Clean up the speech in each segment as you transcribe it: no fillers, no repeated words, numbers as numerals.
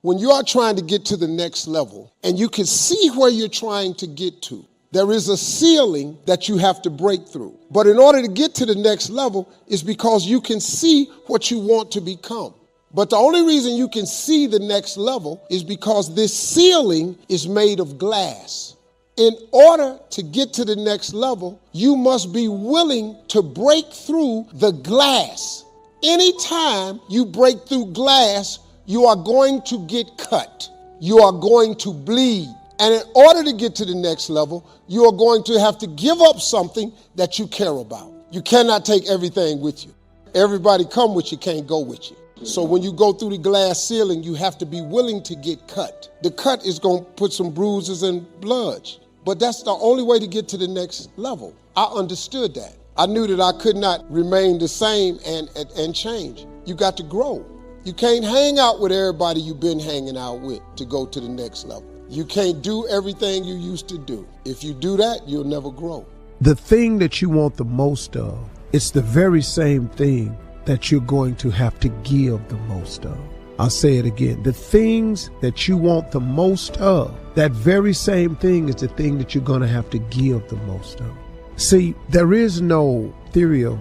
when you are trying to get to the next level and you can see where you're trying to get to, there is a ceiling that you have to break through. But in order to get to the next level is because you can see what you want to become. But the only reason you can see the next level is because this ceiling is made of glass. In order to get to the next level, you must be willing to break through the glass. Anytime you break through glass, you are going to get cut. You are going to bleed. And in order to get to the next level, you are going to have to give up something that you care about. You cannot take everything with you. Everybody come with you can't go with you. So when you go through the glass ceiling, you have to be willing to get cut. The cut is going to put some bruises and blood. But that's the only way to get to the next level. I understood that. I knew that I could not remain the same and change. You got to grow. You can't hang out with everybody you've been hanging out with to go to the next level. You can't do everything you used to do. If you do that, you'll never grow. The thing that you want the most of, it's the very same thing that you're going to have to give the most of. I'll say it again. The things that you want the most of, that very same thing is the thing that you're going to have to give the most of. See, there is no theory of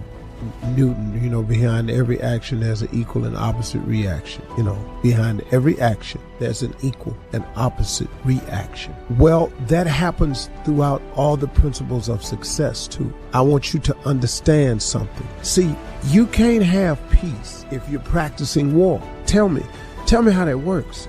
Newton, behind every action there's an equal and opposite reaction. Behind every action there's an equal and opposite reaction. Well, that happens throughout all the principles of success too. I want you to understand something. See, you can't have peace if you're practicing war. Tell me how that works.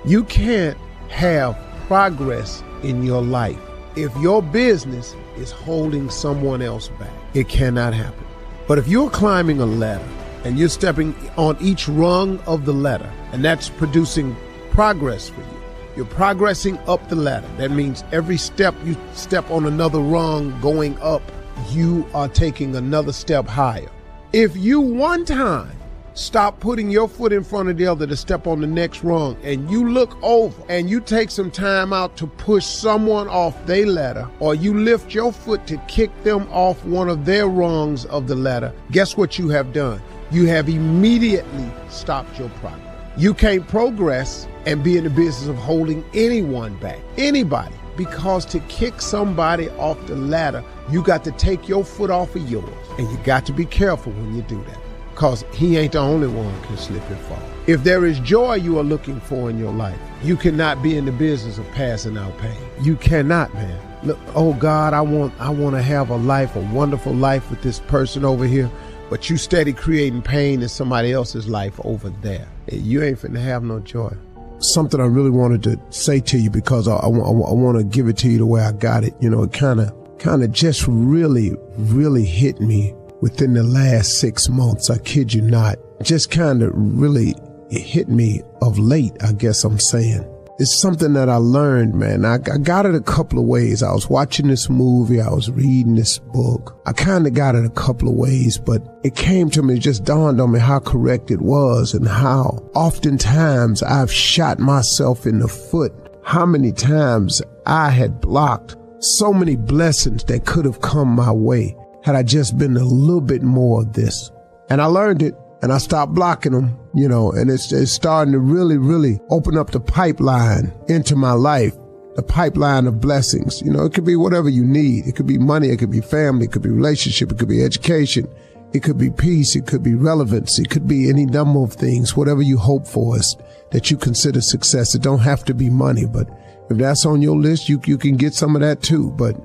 You can't have progress in your life if your business is holding someone else back. It cannot happen. But if you're climbing a ladder and you're stepping on each rung of the ladder, and that's producing progress for you, you're progressing up the ladder. That means every step you step on another rung going up, you are taking another step higher. If you one time stop putting your foot in front of the other to step on the next rung, and you look over and you take some time out to push someone off their ladder, or you lift your foot to kick them off one of their rungs of the ladder, guess what you have done? You have immediately stopped your progress. You can't progress and be in the business of holding anyone back, anybody, because to kick somebody off the ladder, you got to take your foot off of yours, and you got to be careful when you do that. Because he ain't the only one who can slip and fall. If there is joy you are looking for in your life, you cannot be in the business of passing out pain. You cannot, man. Look, oh God, I want to have a wonderful life with this person over here, but you steady creating pain in somebody else's life over there. You ain't finna have no joy. Something I really wanted to say to you, because I want to give it to you the way I got it. It kind of just really, really hit me within the last 6 months. I kid you not. Just kind of really hit me of late, I guess I'm saying. It's something that I learned, man. I got it a couple of ways. I was watching this movie. I was reading this book. I kind of got it a couple of ways, but it came to me, it just dawned on me how correct it was, and how oftentimes I've shot myself in the foot. How many times I had blocked so many blessings that could have come my way had I just been a little bit more of this. And I learned it, and I stopped blocking them, and it's starting to really, really open up the pipeline into my life, the pipeline of blessings. It could be whatever you need. It could be money. It could be family. It could be relationship. It could be education. It could be peace. It could be relevance. It could be any number of things. Whatever you hope for is that you consider success. It don't have to be money, but if that's on your list, you can get some of that too. But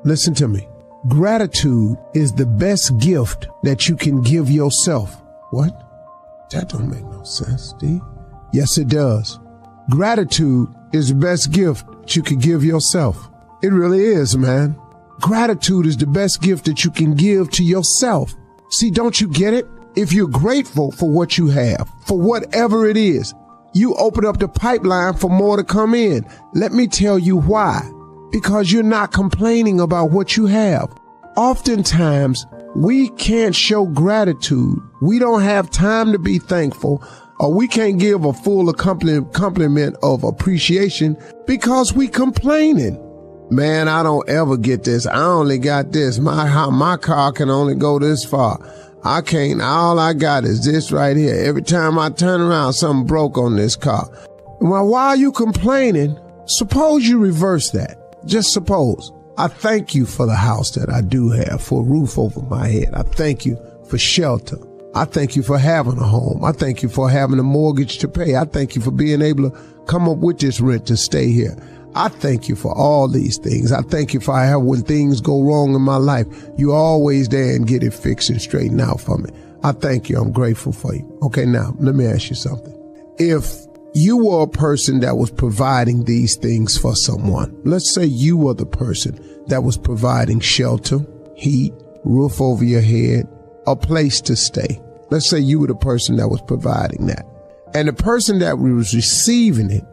listen to me. Gratitude is the best gift that you can give yourself. What? That don't make no sense, D. Yes, it does. Gratitude is the best gift that you can give yourself. It really is, man. Gratitude is the best gift that you can give to yourself. See, don't you get it? If you're grateful for what you have, for whatever it is, you open up the pipeline for more to come in. Let me tell you why. Because you're not complaining about what you have. Oftentimes, we can't show gratitude. We don't have time to be thankful, or we can't give a full compliment of appreciation because we complaining. Man, I don't ever get this. I only got this. My car can only go this far. I can't. All I got is this right here. Every time I turn around, something broke on this car. Well, while you complaining, suppose you reverse that. Just suppose. I thank you for the house that I do have, for a roof over my head. I thank you for shelter. I thank you for having a home. I thank you for having a mortgage to pay. I thank you for being able to come up with this rent to stay here. I thank you for all these things. I thank you for how when things go wrong in my life, you're always there and get it fixed and straightened out for me. I thank you. I'm grateful for you. Okay, now, let me ask you something. If you were a person that was providing these things for someone, let's say you were the person that was providing shelter, heat, roof over your head, a place to stay. Let's say you were the person that was providing that. And the person that was receiving it,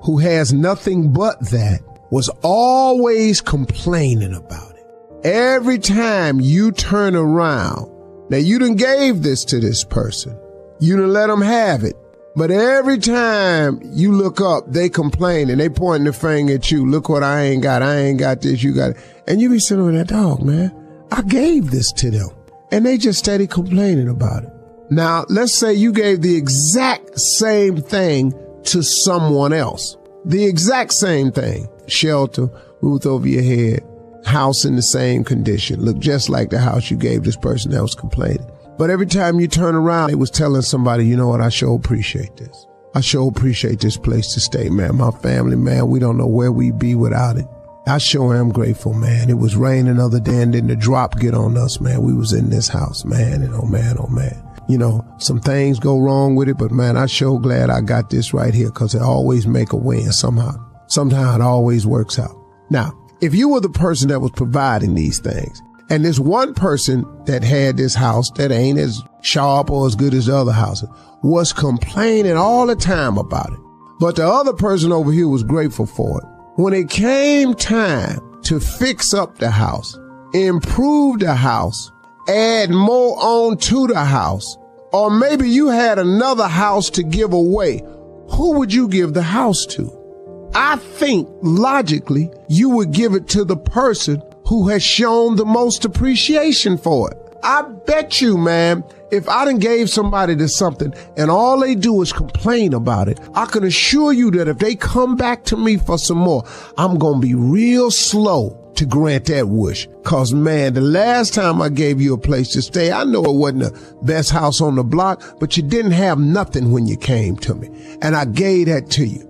who has nothing but that, was always complaining about it. Every time you turn around, now you done gave this to this person. You done let them have it. But every time you look up, they complain and they pointing the finger at you. Look what I ain't got. I ain't got this. You got it. And you be sitting with that dog, man. I gave this to them. And they just steady complaining about it. Now, let's say you gave the exact same thing to someone else. The exact same thing. Shelter, roof over your head, house in the same condition. Look just like the house you gave this person that was complaining. But every time you turn around, it was telling somebody, you know what, I sure appreciate this. I sure appreciate this place to stay, man. My family, man, we don't know where we'd be without it. I sure am grateful, man. It was raining the other day and then the drop get on us, man. We was in this house, man, and oh man. You know, some things go wrong with it, but man, I sure glad I got this right here because it always make a win somehow. Somehow it always works out. Now, if you were the person that was providing these things, and this one person that had this house that ain't as sharp or as good as the other houses was complaining all the time about it, but the other person over here was grateful for it. When it came time to fix up the house, improve the house, add more on to the house, or maybe you had another house to give away, who would you give the house to? I think logically you would give it to the person who has shown the most appreciation for it. I bet you, man, if I done gave somebody to something and all they do is complain about it, I can assure you that if they come back to me for some more, I'm going to be real slow to grant that wish. Cause man, the last time I gave you a place to stay, I know it wasn't the best house on the block, but you didn't have nothing when you came to me. And I gave that to you.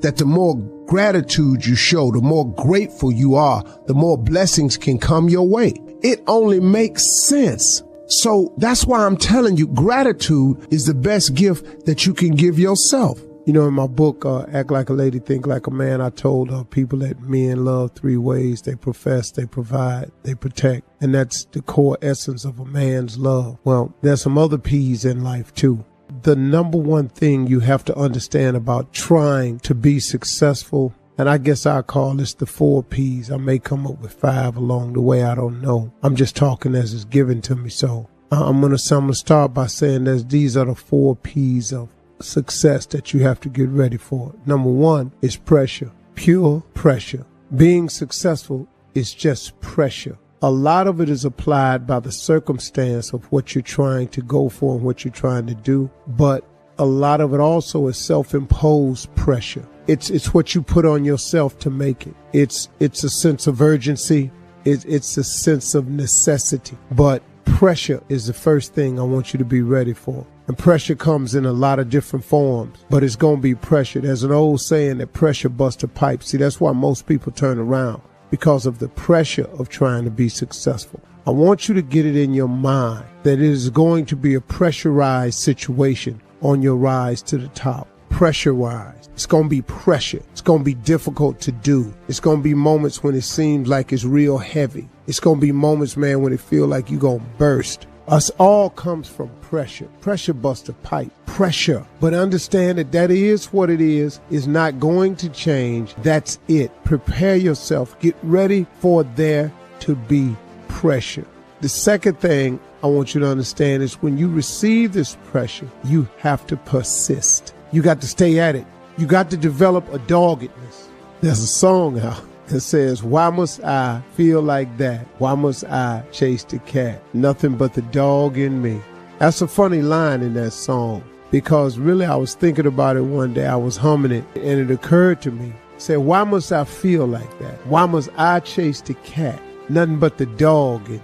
That the more gratitude you show, the more grateful you are, the more blessings can come your way. It only makes sense. So that's why I'm telling you, gratitude is the best gift that you can give yourself. You know, in my book, Act Like a Lady, Think Like a Man, I told people that men love three ways. They profess, they provide, they protect. And that's the core essence of a man's love. Well, there's some other P's in life too. The number one thing you have to understand about trying to be successful, and I guess I call this the 4 P's. I may come up with 5 along the way. I don't know. I'm just talking as it's given to me. So I'm going to start by saying that these are the 4 P's of success that you have to get ready for. Number 1 is pressure, pure pressure. Being successful is just pressure. A lot of it is applied by the circumstance of what you're trying to go for and what you're trying to do. But a lot of it also is self-imposed pressure. It's what you put on yourself to make it. It's a sense of urgency. It's a sense of necessity. But pressure is the first thing I want you to be ready for. And pressure comes in a lot of different forms, but it's going to be pressure. There's an old saying that pressure busts a pipe. See, that's why most people turn around, because of the pressure of trying to be successful. I want you to get it in your mind that it is going to be a pressurized situation on your rise to the top. Pressurized. It's going to be pressure. It's going to be difficult to do. It's going to be moments when it seems like it's real heavy. It's going to be moments, man, when it feel like you're going to burst. Us all comes from pressure. Pressure busts a pipe. Pressure. But understand that is what it is not going to change. That's it. Prepare yourself. Get ready for there to be pressure. The second thing I want you to understand is when you receive this pressure, you have to persist. You got to stay at it. You got to develop a doggedness. There's a song out that says, why must I feel like that? Why must I chase the cat? Nothing but the dog in me. That's a funny line in that song. because really I was thinking about it one day. I was humming it and it occurred to me. Say, why must I feel like that? Why must I chase the cat? Nothing but the dog in me.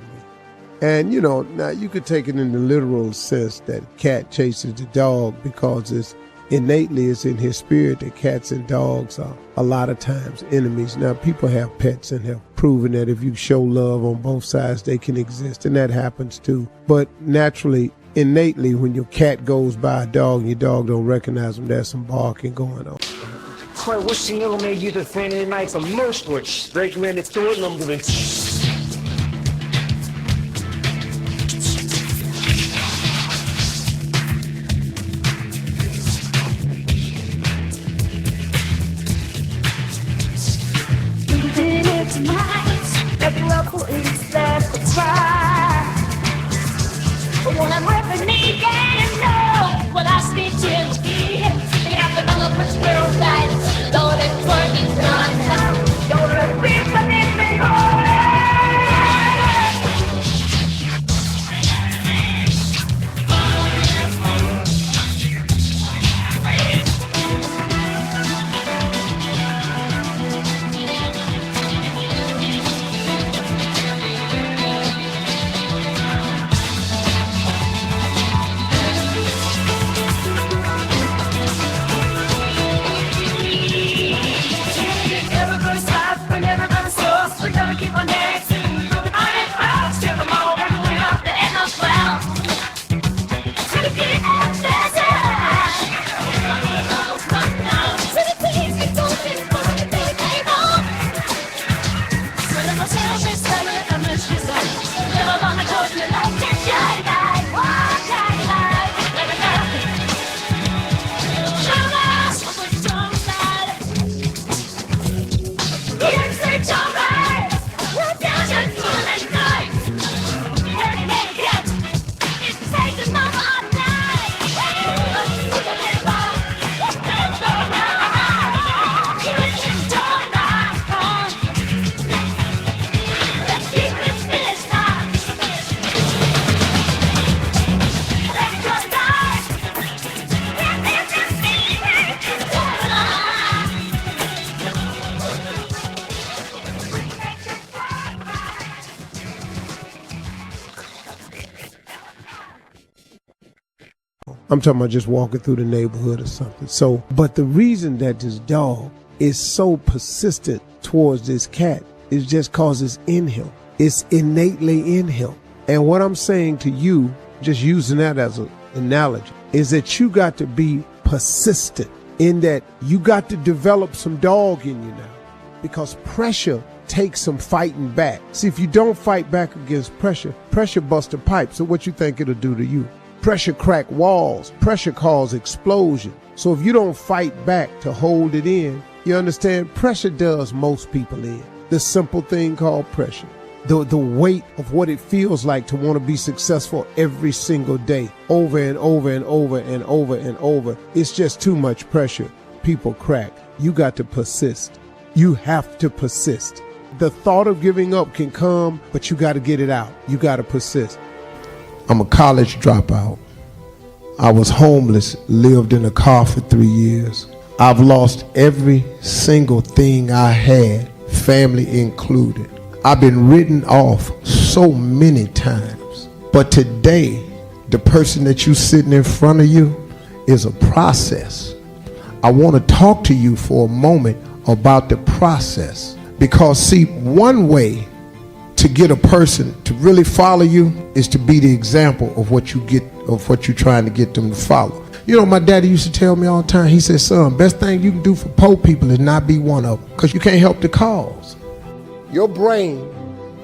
And you know, now you could take it in the literal sense that cat chases the dog because it's innately it's in his spirit that cats and dogs are a lot of times enemies. Now people have pets and have proven that if you show love on both sides they can exist, and that happens too. But naturally, innately, when your cat goes by a dog and your dog don't recognize him, there's some barking going on. Quite wishing you made you the Friday nights a most which recommended to it number. When I'm ripping me down, you know what I speak to me. They have the number for squirrel side. Though it's working done. Don't let me believe me. I'm talking about just walking through the neighborhood or something. So, but the reason that this dog is so persistent towards this cat is just cause it's in him. It's innately in him. And what I'm saying to you, just using that as an analogy, is that you got to be persistent in that you got to develop some dog in you now, because pressure takes some fighting back. See, if you don't fight back against pressure, pressure busts a pipe. So what you think it'll do to you? Pressure crack walls. Pressure cause explosion. So if you don't fight back to hold it in, you understand, pressure does most people in. The simple thing called pressure. The weight of what it feels like to want to be successful every single day, over and over and over and over and over. It's just too much pressure. People crack. You got to persist. You have to persist. The thought of giving up can come, but you got to get it out. You got to persist. I'm a college dropout. I was homeless, lived in a car for 3 years. I've lost every single thing I had, family included. I've been written off so many times. But today, the person that you sitting in front of you is a process. I want to talk to you for a moment about the process. Because see, one way to get a person to really follow you is to be the example of what you're trying to get them to follow. You know, my daddy used to tell me all the time, he said, son, best thing you can do for poor people is not be one of them, because you can't help the cause. Your brain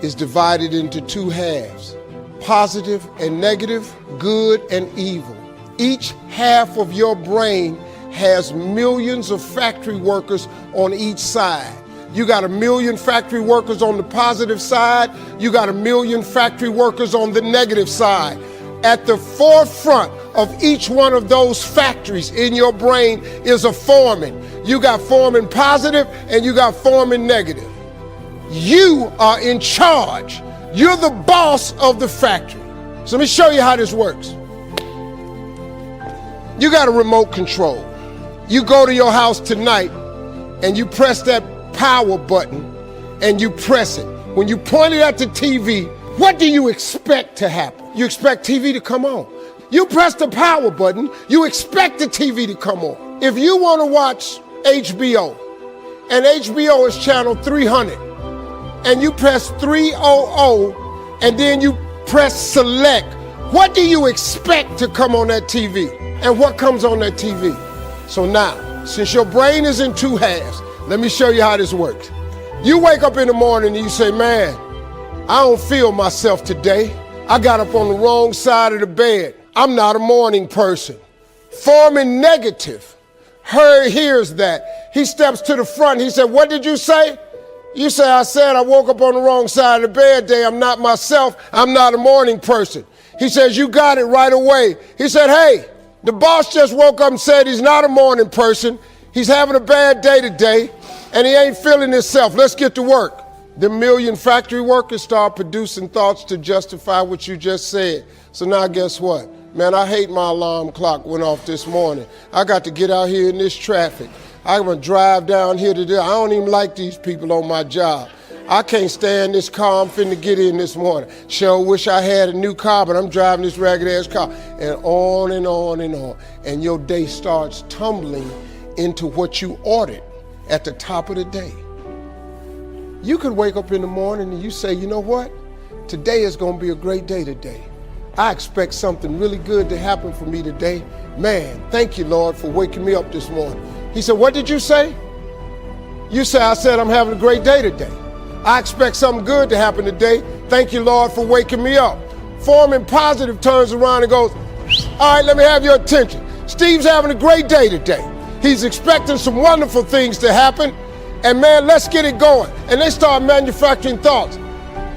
is divided into two halves, positive and negative, good and evil. Each half of your brain has millions of factory workers on each side. You got 1 million factory workers on the positive side. You got 1 million factory workers on the negative side. At the forefront of each one of those factories in your brain is a foreman. You got foreman positive and you got foreman negative. You are in charge. You're the boss of the factory. So let me show you how this works. You got a remote control. You go to your house tonight and you press that power button and you press it. When you point it at the TV, what do you expect to happen? You expect TV to come on. You press the power button, you expect the TV to come on. If you want to watch HBO, and HBO is channel 300, and you press 300, and then you press select, what do you expect to come on that TV? And what comes on that TV? So now, since your brain is in two halves, let me show you how this works. You wake up in the morning and you say, man, I don't feel myself today. I got up on the wrong side of the bed. I'm not a morning person. Forming negative. Hears that. He steps to the front. He said, what did you say? You say, I said I woke up on the wrong side of the bed today. I'm not myself. I'm not a morning person. He says, you got it right away. He said, hey, the boss just woke up and said he's not a morning person. He's having a bad day today, and he ain't feeling himself. Let's get to work. The million factory workers start producing thoughts to justify what you just said. So now guess what? Man, I hate my alarm clock went off this morning. I got to get out here in this traffic. I'm gonna drive down here today. I don't even like these people on my job. I can't stand this car I'm finna get in this morning. Sure wish I had a new car, but I'm driving this ragged ass car. And on and on and on. And your day starts tumbling into what you ordered at the top of the day. You could wake up in the morning and you say, you know what? Today is gonna be a great day today. I expect something really good to happen for me today. Man, thank you, Lord, for waking me up this morning. He said, what did you say? You say, I said I'm having a great day today. I expect something good to happen today. Thank you, Lord, for waking me up. Forming positive turns around and goes, all right, let me have your attention. Steve's having a great day today. He's expecting some wonderful things to happen. And man, let's get it going. And they start manufacturing thoughts.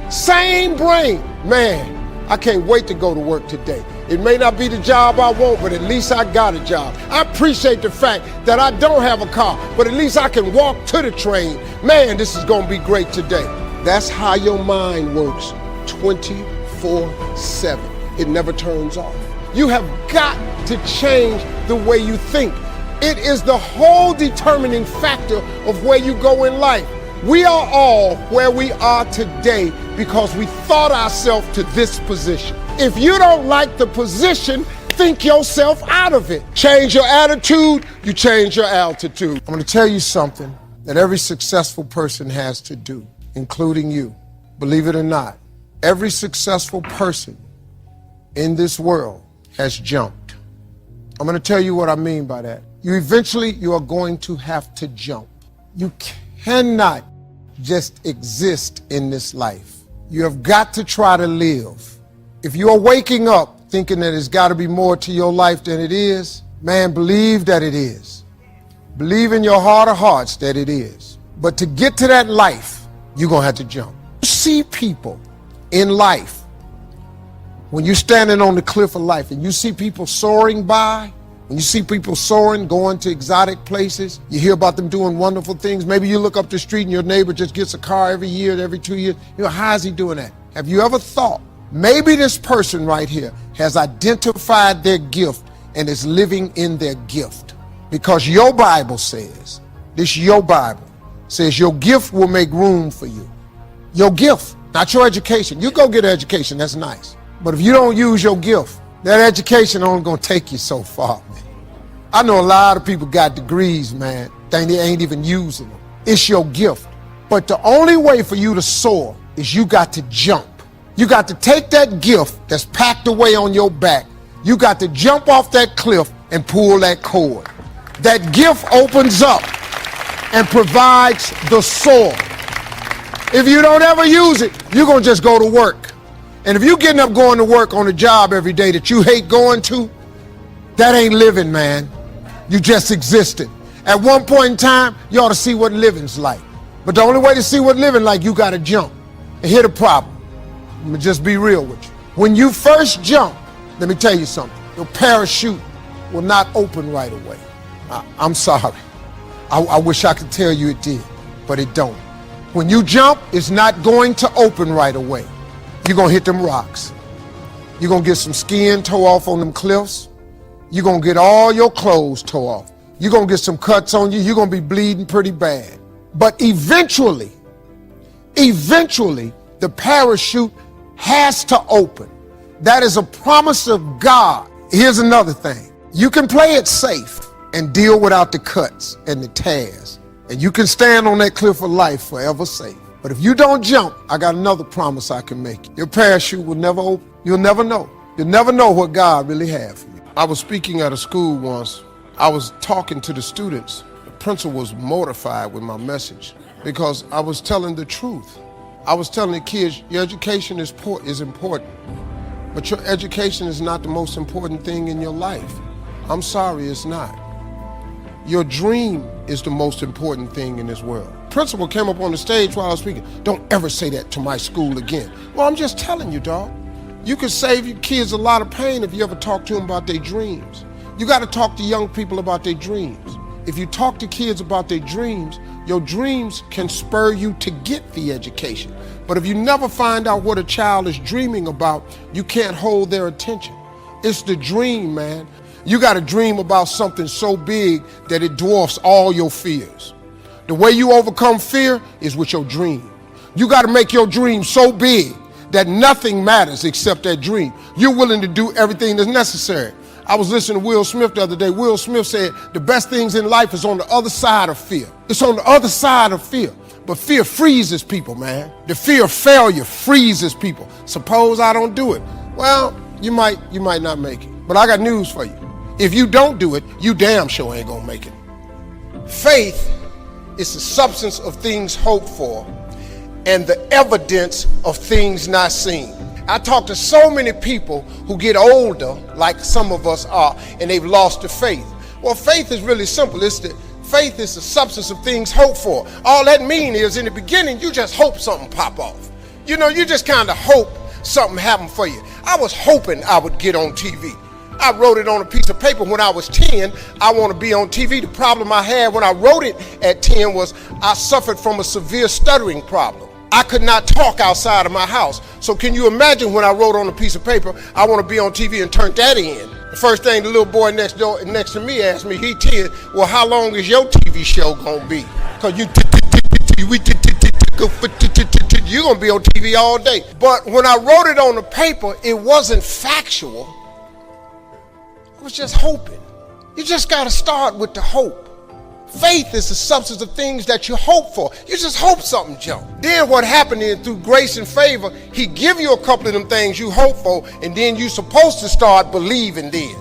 Same brain. Man, I can't wait to go to work today. It may not be the job I want, but at least I got a job. I appreciate the fact that I don't have a car, but at least I can walk to the train. Man, this is gonna be great today. That's how your mind works 24/7. It never turns off. You have got to change the way you think. It is the whole determining factor of where you go in life. We are all where we are today because we thought ourselves to this position. If you don't like the position, think yourself out of it. Change your attitude, you change your altitude. I'm going to tell you something that every successful person has to do, including you. Believe it or not, every successful person in this world has jumped. I'm going to tell you what I mean by that. You are going to have to jump. You cannot just exist in this life. You have got to try to live. If you are waking up thinking that there's got to be more to your life than it is, man, believe that it is. Believe in your heart of hearts that it is. But to get to that life, you're going to have to jump. You see people in life, when you're standing on the cliff of life and you see people soaring by, when you see people soaring, going to exotic places, you hear about them doing wonderful things. Maybe you look up the street and your neighbor just gets a car every year, every 2 years. You know, how is he doing that? Have you ever thought, maybe this person right here has identified their gift and is living in their gift? Because your Bible says, your gift will make room for you. Your gift, not your education. You go get an education, that's nice. But if you don't use your gift, that education only gonna take you so far, man. I know a lot of people got degrees, man. They ain't even using them. It's your gift. But the only way for you to soar is you got to jump. You got to take that gift that's packed away on your back. You got to jump off that cliff and pull that cord. That gift opens up and provides the soar. If you don't ever use it, you're gonna just go to work. And if you're getting up going to work on a job every day that you hate going to, that ain't living, man. You just existed. At one point in time, you ought to see what living's like. But the only way to see what living like, you got to jump. And here's the problem. Let me just be real with you. When you first jump, let me tell you something. Your parachute will not open right away. I'm sorry. I wish I could tell you it did, but it don't. When you jump, it's not going to open right away. You're going to hit them rocks. You're going to get some skin toe off on them cliffs. You're going to get all your clothes tore off. You're going to get some cuts on you. You're going to be bleeding pretty bad. But eventually, the parachute has to open. That is a promise of God. Here's another thing. You can play it safe and deal without the cuts and the tears. And you can stand on that cliff of life forever safe. But if you don't jump, I got another promise I can make you. Your parachute will never open. You'll never know. You'll never know what God really had for you. I was speaking at a school once. I was talking to the students. The principal was mortified with my message because I was telling the truth. I was telling the kids, your education is important, but your education is not the most important thing in your life. I'm sorry, it's not. Your dream is the most important thing in this world. Principal came up on the stage while I was speaking. Don't ever say that to my school again. Well, I'm just telling you, dog. You could save your kids a lot of pain if you ever talk to them about their dreams. You got to talk to young people about their dreams. If you talk to kids about their dreams, your dreams can spur you to get the education. But if you never find out what a child is dreaming about, you can't hold their attention. It's the dream, man. You got to dream about something so big that it dwarfs all your fears. The way you overcome fear is with your dream. You got to make your dream so big that nothing matters except that dream. You're willing to do everything that's necessary. I was listening to Will Smith the other day. Will Smith said the best things in life is on the other side of fear. It's on the other side of fear. But fear freezes people, man. The fear of failure freezes people. Suppose I don't do it. Well, you might not make it. But I got news for you. If you don't do it, you damn sure ain't gonna make it. Faith is the substance of things hoped for and the evidence of things not seen. I talk to so many people who get older, like some of us are, and they've lost their faith. Well, faith is really simple. Faith is the substance of things hoped for. All that means is in the beginning, you just hope something pop off. You know, you just kind of hope something happen for you. I was hoping I would get on TV. I wrote it on a piece of paper when I was 10, I want to be on TV. The problem I had when I wrote it at 10 was I suffered from a severe stuttering problem. I could not talk outside of my house. So can you imagine when I wrote on a piece of paper, I want to be on TV and turned that in? The first thing the little boy next to me asked me, he 10, well, how long is your TV show going to be? Because you're going to be on TV all day. But when I wrote it on the paper, it wasn't factual. I was just hoping. You just got to start with the hope. Faith is the substance of things that you hope for. You just hope something jump. Then what happened is through grace and favor, he give you a couple of them things you hope for, and then you're supposed to start believing then.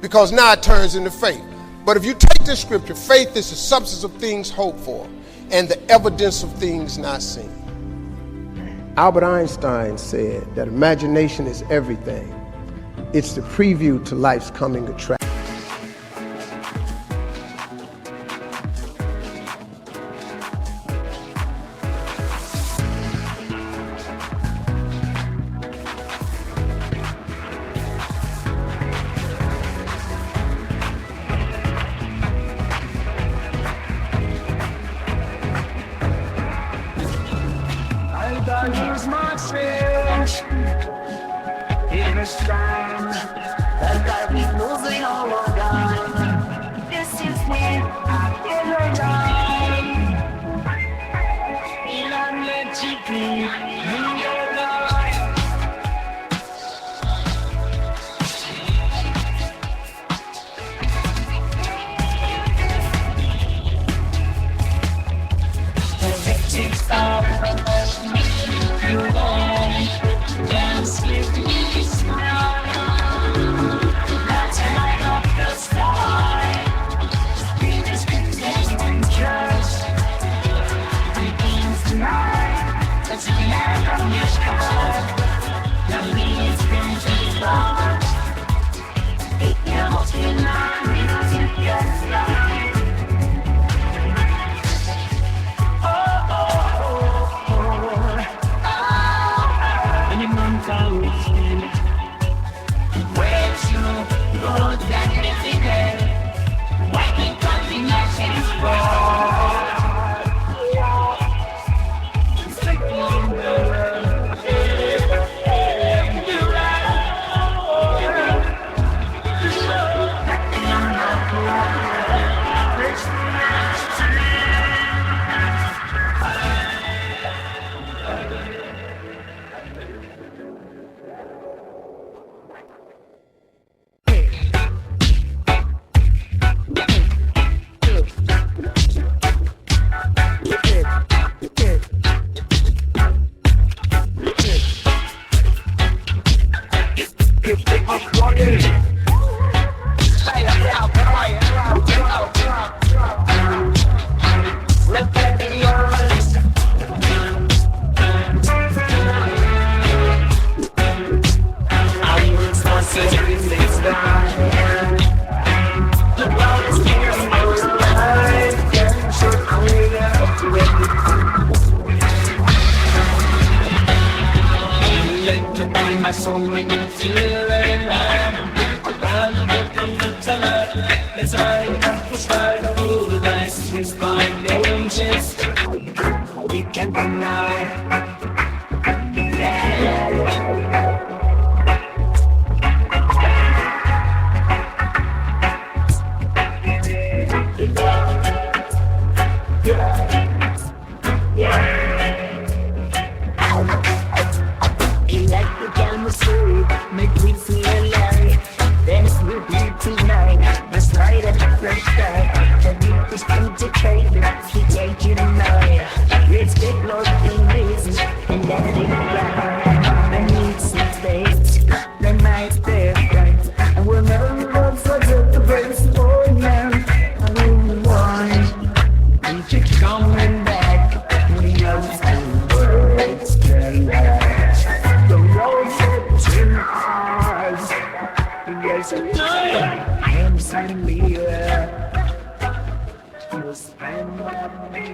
Because now it turns into faith. But if you take this scripture, faith is the substance of things hoped for and the evidence of things not seen. Albert Einstein said that imagination is everything. It's the preview to life's coming attraction. Use myself in a storm that I've been losing all of time. This is when I get down, and I let you be in your life. The victims of you won't dance with me now. my soul when you feel it. Let's ride up the start of all the dice. It's fine, they don't chase. We can deny. Make me feel alive. Dance with me tonight. Let's ride at the first time. And you just concentrate. He take you tonight. Let's get lost in this and let it ride. I need some space. Then my favorite. And we'll never forget the best boy now. I don't want. We keep coming back. We know the words can last. The road in eyes. Yes, I am signing me. You spend my me.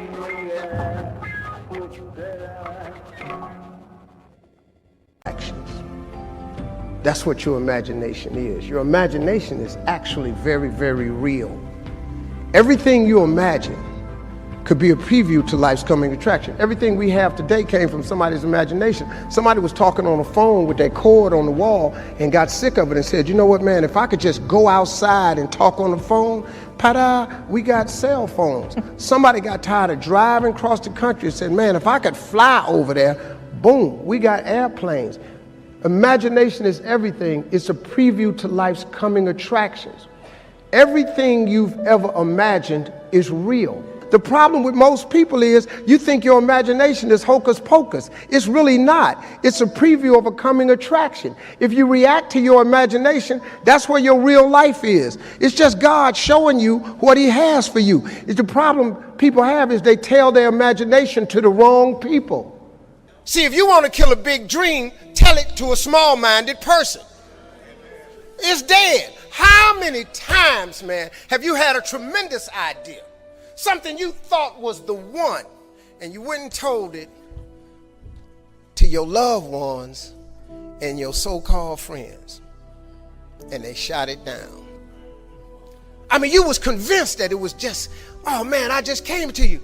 Actions. That's what your imagination is. Your imagination is actually very, very real. Everything you imagine could be a preview to life's coming attraction. Everything we have today came from somebody's imagination. Somebody was talking on the phone with that cord on the wall and got sick of it and said, you know what, man, if I could just go outside and talk on the phone, ta-da, we got cell phones. Somebody got tired of driving across the country and said, man, if I could fly over there, boom, we got airplanes. Imagination is everything. It's a preview to life's coming attractions. Everything you've ever imagined is real. The problem with most people is you think your imagination is hocus pocus. It's really not. It's a preview of a coming attraction. If you react to your imagination, that's where your real life is. It's just God showing you what he has for you. The problem people have is they tell their imagination to the wrong people. See, if you want to kill a big dream, tell it to a small-minded person. It's dead. How many times, man, have you had a tremendous idea? Something you thought was the one, and you went and told it to your loved ones and your so-called friends, and they shot it down. I mean, you was convinced that it was just, oh man, I just came to you.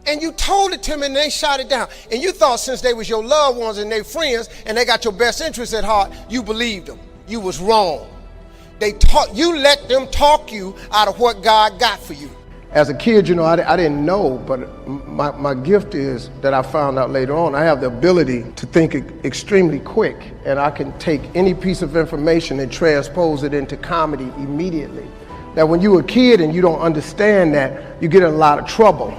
And you told it to them and they shot it down. And you thought since they was your loved ones and their friends and they got your best interests at heart, you believed them. You was wrong. You let them talk you out of what God got for you. As a kid, you know, I didn't know, but my gift is that I found out later on. I have the ability to think extremely quick, and I can take any piece of information and transpose it into comedy immediately. Now, when you're a kid and you don't understand that, you get in a lot of trouble.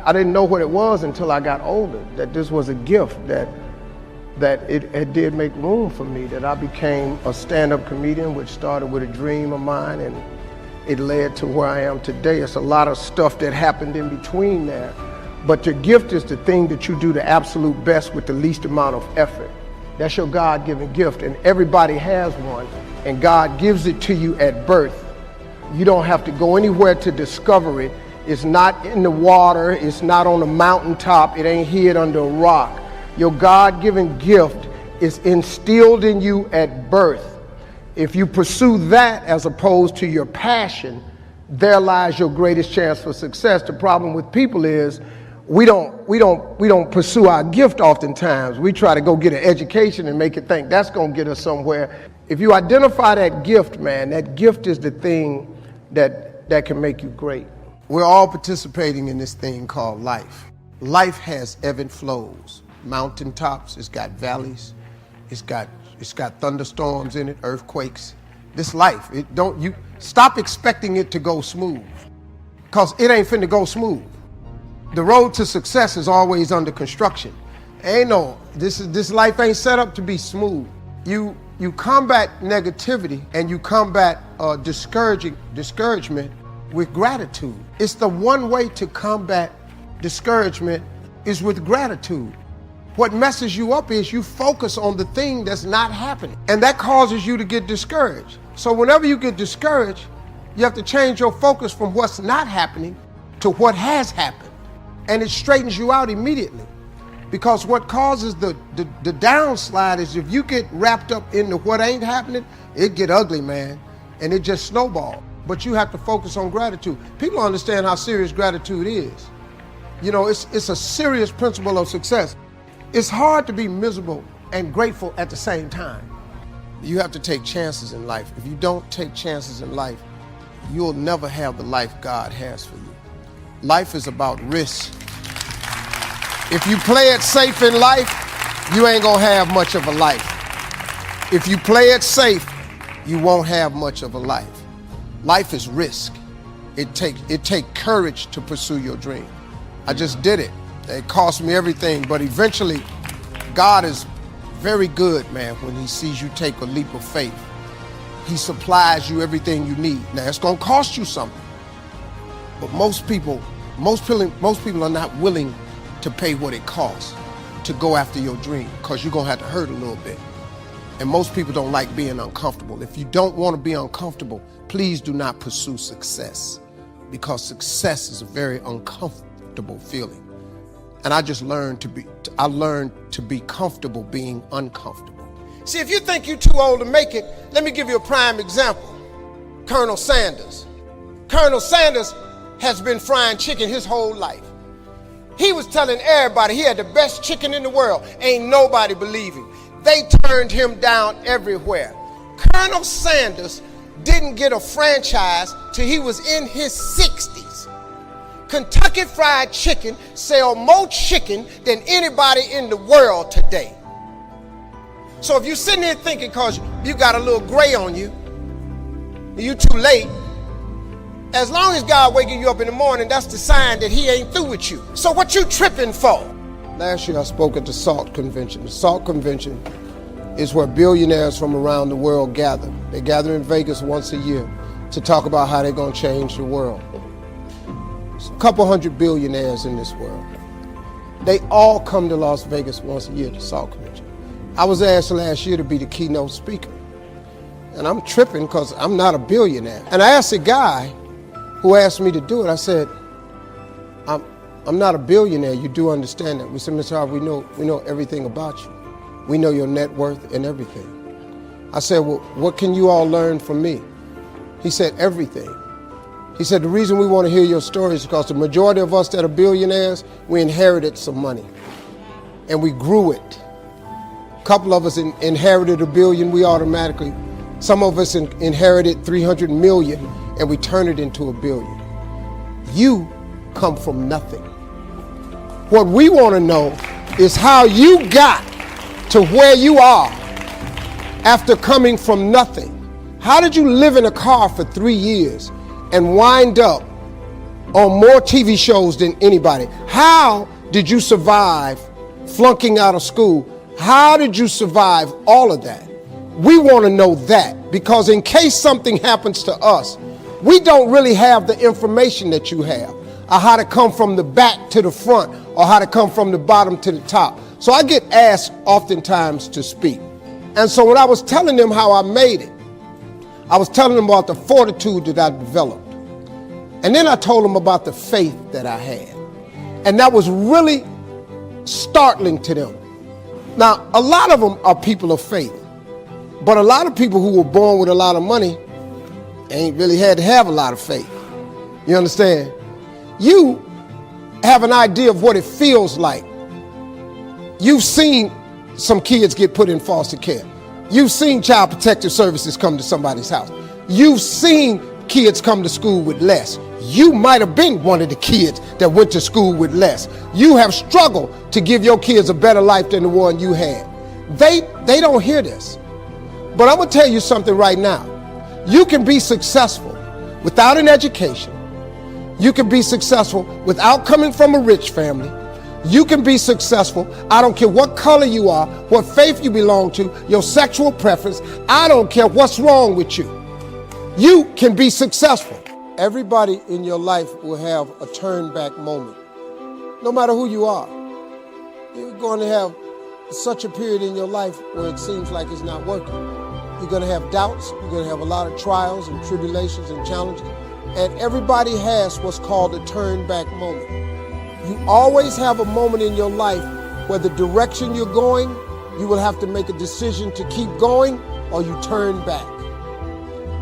I didn't know what it was until I got older, that this was a gift, that it did make room for me, that I became a stand-up comedian, which started with a dream of mine, and it led to where I am today. It's a lot of stuff that happened in between there. But your gift is the thing that you do the absolute best with the least amount of effort. That's your God-given gift, and everybody has one, and God gives it to you at birth. You don't have to go anywhere to discover it. It's not in the water, it's not on a mountaintop, it ain't hid under a rock. Your God-given gift is instilled in you at birth. If you pursue that as opposed to your passion, there lies your greatest chance for success. The problem with people is we don't pursue our gift oftentimes. We try to go get an education and make it think that's going to get us somewhere. If you identify that gift, man, that gift is the thing that can make you great. We're all participating in this thing called life. Life has ebb and flows. Mountaintops, it's got valleys, it's got thunderstorms in it, earthquakes. This life, you stop expecting it to go smooth, because it ain't finna go smooth. The road to success is always under construction. This life ain't set up to be smooth. You combat negativity and you combat discouragement with gratitude. It's the one way to combat discouragement is with gratitude. What messes you up is you focus on the thing that's not happening, and that causes you to get discouraged. So whenever you get discouraged, you have to change your focus from what's not happening to what has happened, and it straightens you out immediately. Because what causes the downslide is if you get wrapped up into what ain't happening, it get ugly, man, and it just snowballs. But you have to focus on gratitude. People understand how serious gratitude is. You know, it's a serious principle of success. It's hard to be miserable and grateful at the same time. You have to take chances in life. If you don't take chances in life, you'll never have the life God has for you. Life is about risk. If you play it safe in life, you ain't gonna have much of a life. If you play it safe, you won't have much of a life. Life is risk. It takes courage to pursue your dream. I just did it. It cost me everything, but eventually, God is very good, man, when he sees you take a leap of faith. He supplies you everything you need. Now, it's gonna cost you something, but most people are not willing to pay what it costs to go after your dream, because you're gonna have to hurt a little bit. And most people don't like being uncomfortable. If you don't want to be uncomfortable, please do not pursue success, because success is a very uncomfortable feeling. And I learned to be comfortable being uncomfortable. See, if you think you're too old to make it, let me give you a prime example. Colonel Sanders. Colonel Sanders has been frying chicken his whole life. He was telling everybody he had the best chicken in the world. Ain't nobody believe him. They turned him down everywhere. Colonel Sanders didn't get a franchise till he was in his 60s. Kentucky Fried Chicken sell more chicken than anybody in the world today. So if you're sitting here thinking because you got a little gray on you, you too late, as long as God waking you up in the morning, that's the sign that he ain't through with you. So what you tripping for? Last year I spoke at the SALT convention. The SALT convention is where billionaires from around the world gather. They gather in Vegas once a year to talk about how they're going to change the world. There's a couple hundred billionaires in this world. They all come to Las Vegas once a year to SALT convention. I was asked last year to be the keynote speaker. And I'm tripping because I'm not a billionaire. And I asked a guy who asked me to do it, I said, I'm not a billionaire, you do understand that. We said, Mr. Harvey, we know everything about you. We know your net worth and everything. I said, well, what can you all learn from me? He said, everything. He said, the reason we want to hear your story is because the majority of us that are billionaires, we inherited some money and we grew it. A couple of us inherited $1 billion, some of us inherited 300 million and we turn it into $1 billion. You come from nothing. What we want to know is how you got to where you are after coming from nothing. How did you live in a car for 3 years and wind up on more TV shows than anybody? How did you survive flunking out of school? How did you survive all of that? We want to know that, because in case something happens to us, we don't really have the information that you have, or how to come from the back to the front, or how to come from the bottom to the top. So I get asked oftentimes to speak. And so when I was telling them how I made it, I was telling them about the fortitude that I developed. And then I told them about the faith that I had. And that was really startling to them. Now, a lot of them are people of faith, but a lot of people who were born with a lot of money ain't really had to have a lot of faith. You understand? You have an idea of what it feels like. You've seen some kids get put in foster care. You've seen Child Protective Services come to somebody's house. You've seen kids come to school with less. You might have been one of the kids that went to school with less. You have struggled to give your kids a better life than the one you had. They don't hear this. But I'm gonna tell you something right now. You can be successful without an education. You can be successful without coming from a rich family. You can be successful. I don't care what color you are, what faith you belong to, your sexual preference. I don't care what's wrong with you. You can be successful. Everybody in your life will have a turn back moment. No matter who you are, you're going to have such a period in your life where it seems like it's not working. You're going to have doubts. You're going to have a lot of trials and tribulations and challenges. And everybody has what's called a turn back moment. You always have a moment in your life where the direction you're going, you will have to make a decision to keep going or you turn back.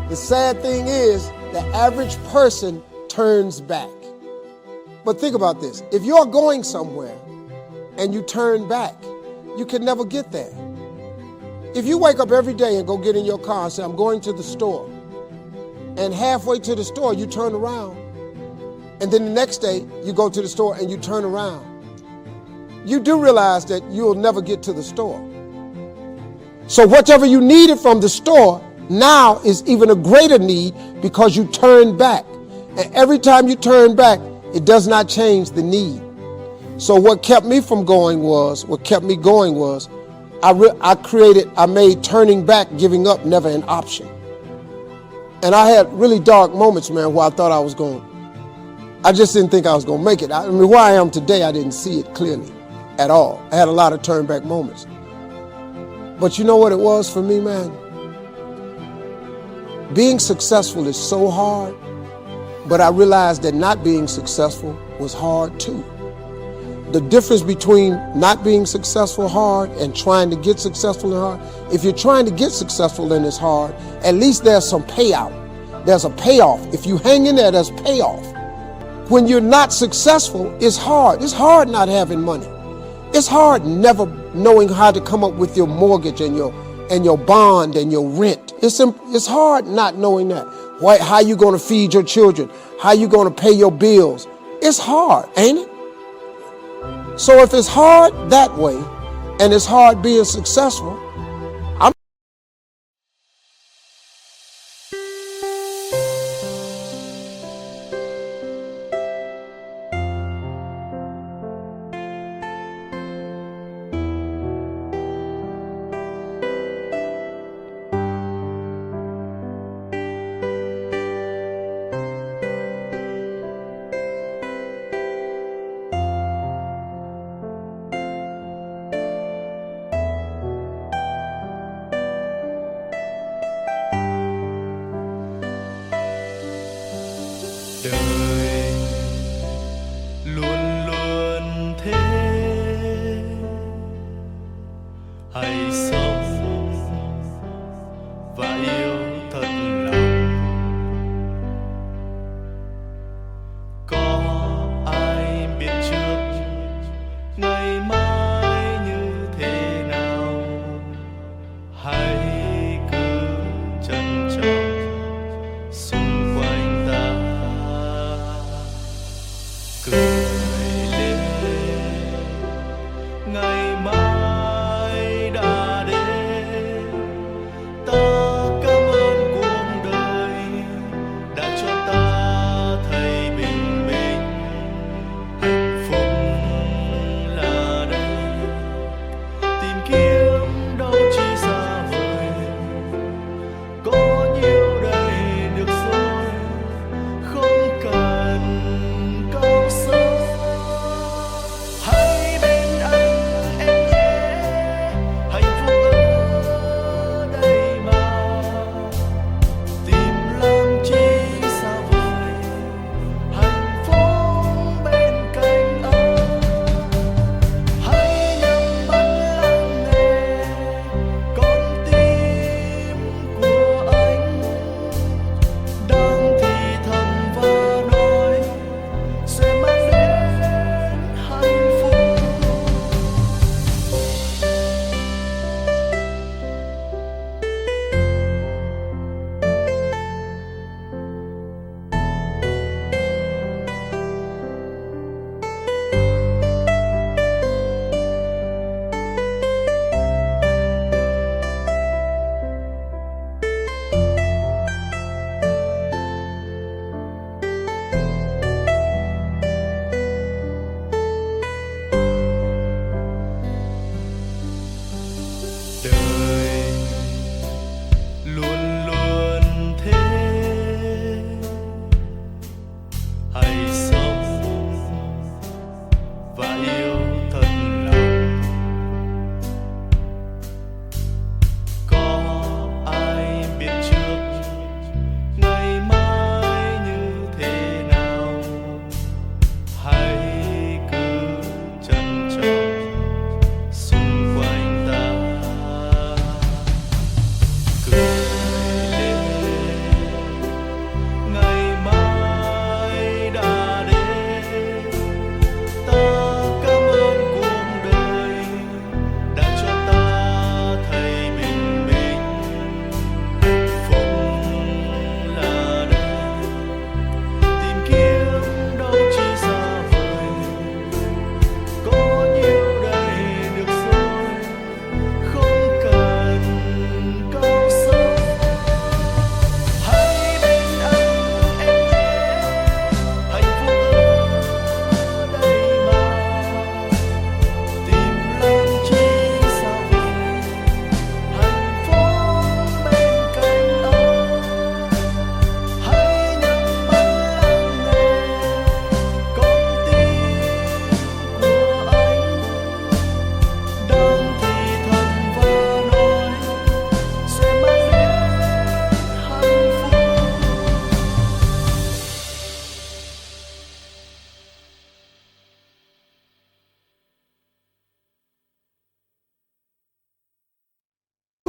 The sad thing is, the average person turns back. But think about this. If you're going somewhere and you turn back, you can never get there. If you wake up every day and go get in your car and say, I'm going to the store, and halfway to the store, you turn around, and then the next day, you go to the store and you turn around, you do realize that you'll never get to the store. So whatever you needed from the store now is even a greater need because you turn back. And every time you turn back, it does not change the need. So what kept me going was, I made turning back, giving up, never an option. And I had really dark moments, man, where I thought I just didn't think I was going to make it. I mean, where I am today, I didn't see it clearly at all. I had a lot of turn back moments. But you know what it was for me, man? Being successful is so hard, but I realized that not being successful was hard too. The difference between not being successful hard and trying to get successful and hard, if you're trying to get successful and it's hard, at least there's some payout. There's a payoff. If you hang in there, there's payoff. When you're not successful, it's hard. It's hard not having money. It's hard never knowing how to come up with your mortgage and your bond and your rent. It's hard not knowing that. How you going to feed your children? How you going to pay your bills? It's hard, ain't it? So if it's hard that way and it's hard being successful,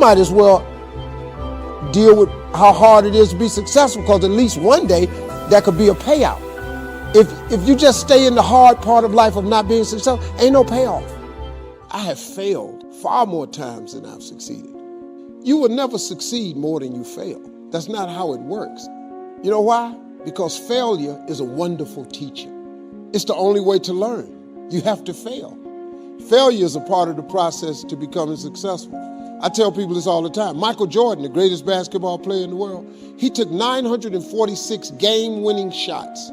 might as well deal with how hard it is to be successful, because at least one day that could be a payout. If you just stay in the hard part of life of not being successful, ain't no payoff. I have failed far more times than I've succeeded. You will never succeed more than you fail. That's not how it works. You know why? Because failure is a wonderful teacher. It's the only way to learn. You have to fail. Failure is a part of the process to becoming successful. I tell people this all the time. Michael Jordan, the greatest basketball player in the world, he took 946 game-winning shots.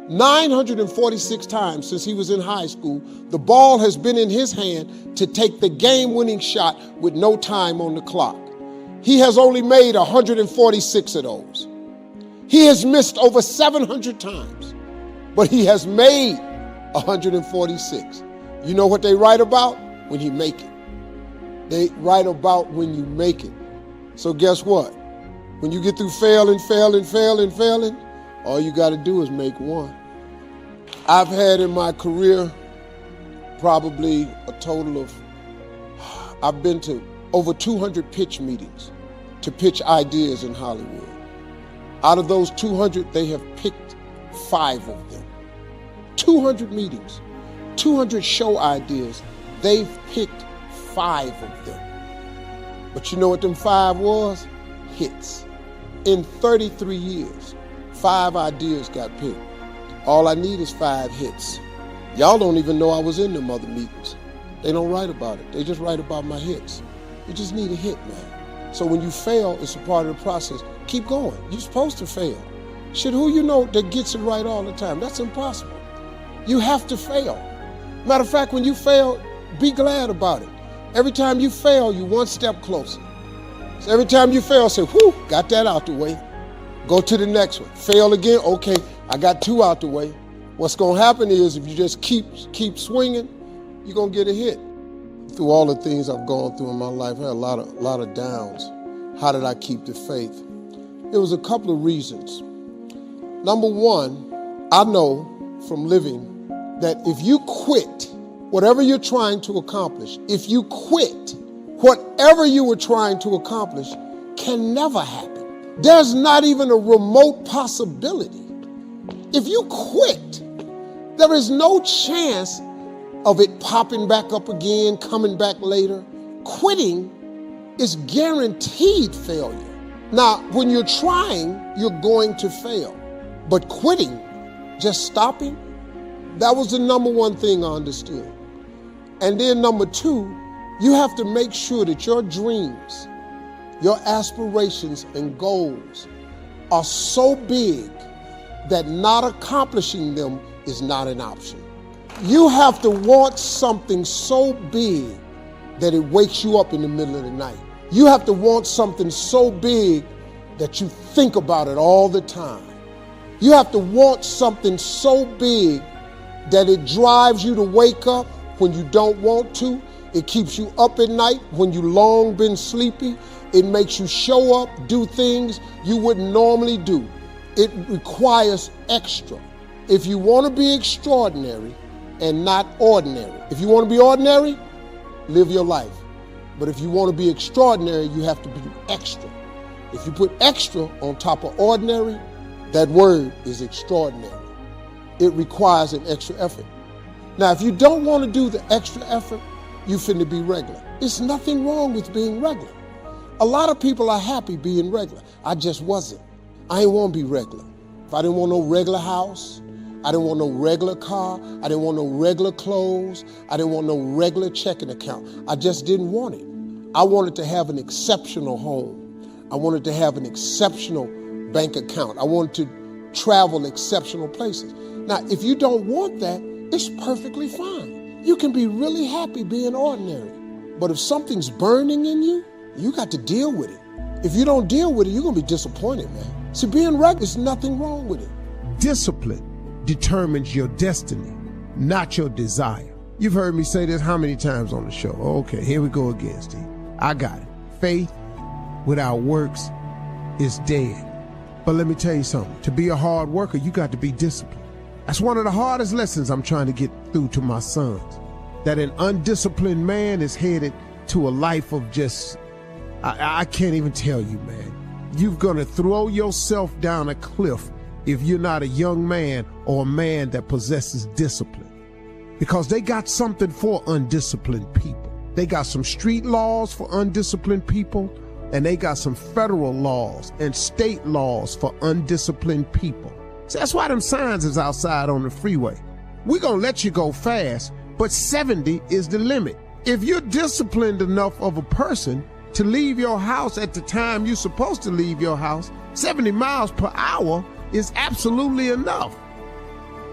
946 times since he was in high school, the ball has been in his hand to take the game-winning shot with no time on the clock. He has only made 146 of those. He has missed over 700 times, but he has made 146. You know what they write about? When you make it. They write about when you make it. So guess what? When you get through failing, all you got to do is make one. I've had in my career probably a total of, I've been to over 200 pitch meetings to pitch ideas in Hollywood. Out of those 200, they have picked 5 of them. 200 meetings, 200 show ideas, they've picked 5 of them. But you know what them 5 was? Hits. In 33 years, 5 ideas got picked. All I need is 5 hits. Y'all don't even know I was in them other meetings. They don't write about it. They just write about my hits. You just need a hit, man. So when you fail, it's a part of the process. Keep going. You're supposed to fail. Shit, who you know that gets it right all the time? That's impossible. You have to fail. Matter of fact, when you fail, be glad about it. Every time you fail, you're one step closer. So every time you fail, say, whew, got that out the way. Go to the next one. Fail again, okay, I got 2 out the way. What's gonna happen is if you just keep swinging, you're gonna get a hit. Through all the things I've gone through in my life, I had a lot of downs. How did I keep the faith? It was a couple of reasons. Number one, I know from living that if you quit whatever you're trying to accomplish, if you quit, whatever you were trying to accomplish can never happen. There's not even a remote possibility. If you quit, there is no chance of it popping back up again, coming back later. Quitting is guaranteed failure. Now, when you're trying, you're going to fail. But quitting, just stopping, that was the number one thing I understood. And then number 2, you have to make sure that your dreams, your aspirations and goals are so big that not accomplishing them is not an option. You have to want something so big that it wakes you up in the middle of the night. You have to want something so big that you think about it all the time. You have to want something so big that it drives you to wake up when you don't want to. It keeps you up at night when you long been sleepy. It makes you show up, do things you wouldn't normally do. It requires extra. If you want to be extraordinary and not ordinary, if you want to be ordinary, live your life. But if you want to be extraordinary, you have to be extra. If you put extra on top of ordinary, that word is extraordinary. It requires an extra effort. Now, if you don't want to do the extra effort, you finna be regular. There's nothing wrong with being regular. A lot of people are happy being regular. I just wasn't. I didn't want to be regular. If I didn't want no regular house, I didn't want no regular car, I didn't want no regular clothes, I didn't want no regular checking account. I just didn't want it. I wanted to have an exceptional home. I wanted to have an exceptional bank account. I wanted to travel exceptional places. Now, if you don't want that, it's perfectly fine. You can be really happy being ordinary. But if something's burning in you, you got to deal with it. If you don't deal with it, you're going to be disappointed, man. See, being regular, there's nothing wrong with it. Discipline determines your destiny, not your desire. You've heard me say this how many times on the show? Okay, here we go again, Steve. I got it. Faith without works is dead. But let me tell you something. To be a hard worker, you got to be disciplined. That's one of the hardest lessons I'm trying to get through to my sons. That an undisciplined man is headed to a life of just I can't even tell you, man. You're gonna throw yourself down a cliff if you're not a young man or a man that possesses discipline. Because they got something for undisciplined people. They got some street laws for undisciplined people, and they got some federal laws and state laws for undisciplined people. So that's why them signs is outside on the freeway. We're gonna let you go fast, but 70 is the limit. If you're disciplined enough of a person to leave your house at the time you're supposed to leave your house, 70 miles per hour is absolutely enough.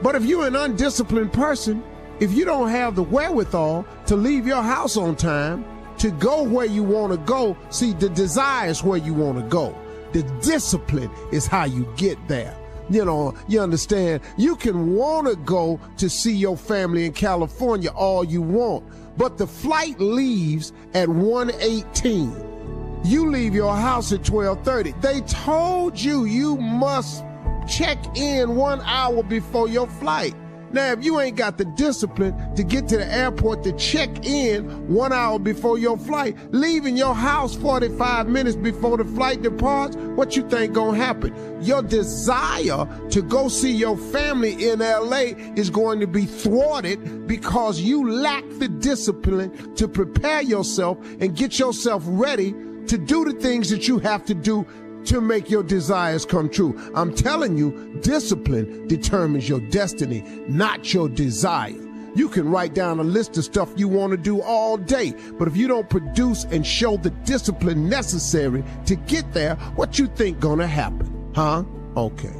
But if you're an undisciplined person, if you don't have the wherewithal to leave your house on time, to go where you want to go, see, the desire is where you want to go. The discipline is how you get there. You know, you understand? You can want to go to see your family in California all you want, but the flight leaves at 1:18. You leave your house at 12:30. They told you you must check in 1 hour before your flight. Now, if you ain't got the discipline to get to the airport to check in 1 hour before your flight, leaving your house 45 minutes before the flight departs, what you think gonna happen? Your desire to go see your family in LA is going to be thwarted because you lack the discipline to prepare yourself and get yourself ready to do the things that you have to do to make your desires come true. I'm telling you, discipline determines your destiny, not your desire. You can write down a list of stuff you want to do all day, but if you don't produce and show the discipline necessary to get there, what you think gonna happen? Huh? Okay,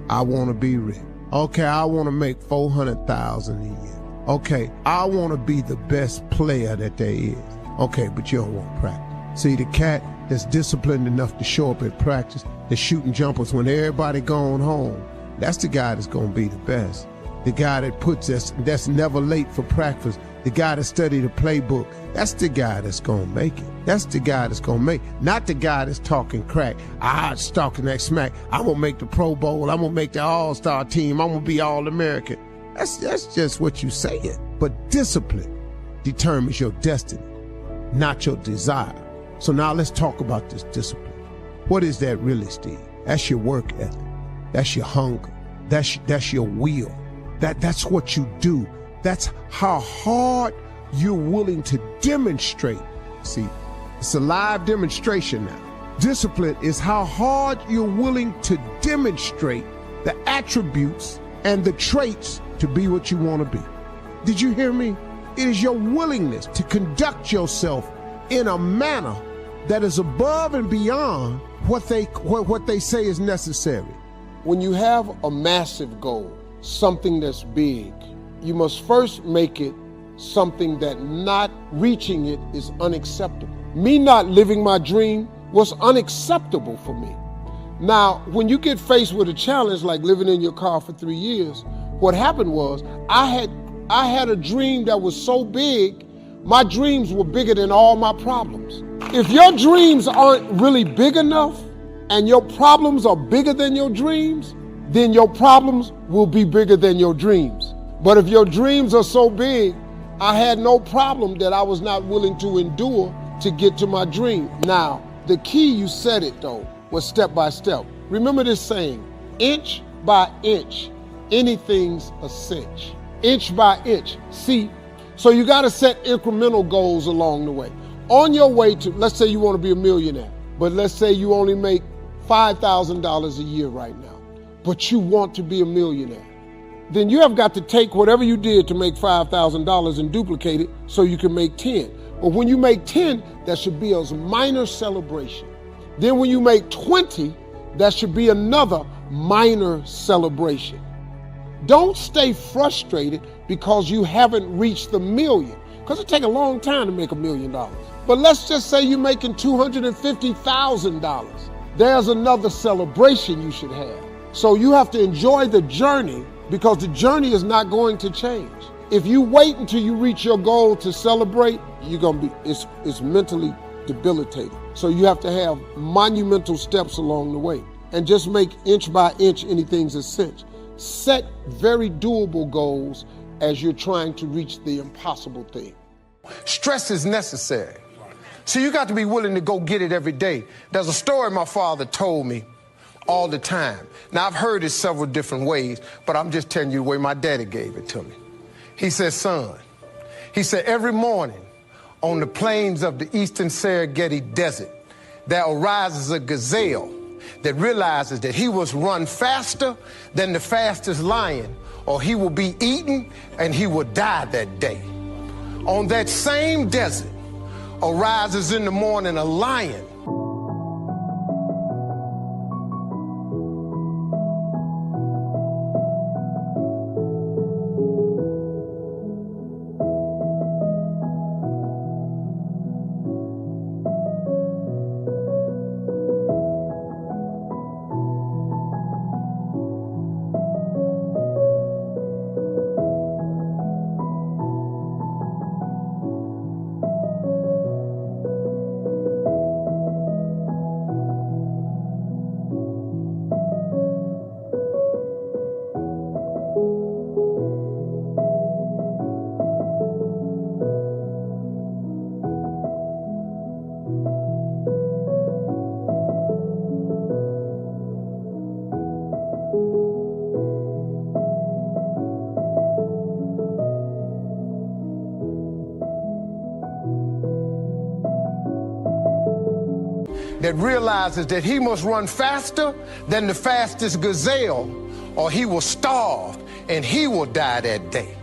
I want to be rich. Okay, I want to make $400,000 a year. Okay, I want to be the best player that there is. Okay, but you don't want practice. See, the cat that's disciplined enough to show up at practice, that's shooting jumpers when everybody gone home, that's the guy that's gonna be the best. The guy that puts us, that's never late for practice, the guy that study the playbook, that's the guy that's gonna make it. That's the guy that's gonna make it. Not the guy that's talking crack. It's talking that smack. I'm gonna make the Pro Bowl, I'm gonna make the All-Star team, I'm gonna be All-American. That's just what you saying. But discipline determines your destiny, not your desire. So now let's talk about this discipline. What is that really, Steve? That's your work ethic. That's your hunger. That's your will. That's what you do. That's how hard you're willing to demonstrate. See, it's a live demonstration now. Discipline is how hard you're willing to demonstrate the attributes and the traits to be what you want to be. Did you hear me? It is your willingness to conduct yourself in a manner that is above and beyond what they say is necessary. When you have a massive goal, something that's big, you must first make it something that not reaching it is unacceptable. Me not living my dream was unacceptable for me. Now, when you get faced with a challenge like living in your car for 3 years, what happened was I had a dream that was so big, my dreams were bigger than all my problems. If your dreams aren't really big enough and your problems are bigger than your dreams, then your problems will be bigger than your dreams. But if your dreams are so big, I had no problem that I was not willing to endure to get to my dream. Now, the key, you said it though, was step by step. Remember this saying, inch by inch, anything's a cinch. Inch by inch. See, so you got to set incremental goals along the way. On your way to, let's say you want to be a millionaire, but let's say you only make $5,000 a year right now, but you want to be a millionaire. Then you have got to take whatever you did to make $5,000 and duplicate it so you can make 10. But when you make 10, that should be a minor celebration. Then when you make 20, that should be another minor celebration. Don't stay frustrated because you haven't reached the million, because it takes a long time to make $1 million. But let's just say you're making $250,000. There's another celebration you should have. So you have to enjoy the journey, because the journey is not going to change. If you wait until you reach your goal to celebrate, you're gonna be, it's mentally debilitating. So you have to have monumental steps along the way and just make inch by inch anything's a cinch. Set very doable goals as you're trying to reach the impossible thing. Stress is necessary. So you got to be willing to go get it every day. There's a story my father told me all the time. Now, I've heard it several different ways, but I'm just telling you the way my daddy gave it to me. He said, son, he said, every morning on the plains of the eastern Serengeti Desert, there arises a gazelle that realizes that he must run faster than the fastest lion, or he will be eaten and he will die that day. On that same desert arises in the morning a lion. That realizes that he must run faster than the fastest gazelle, or he will starve and he will die that day.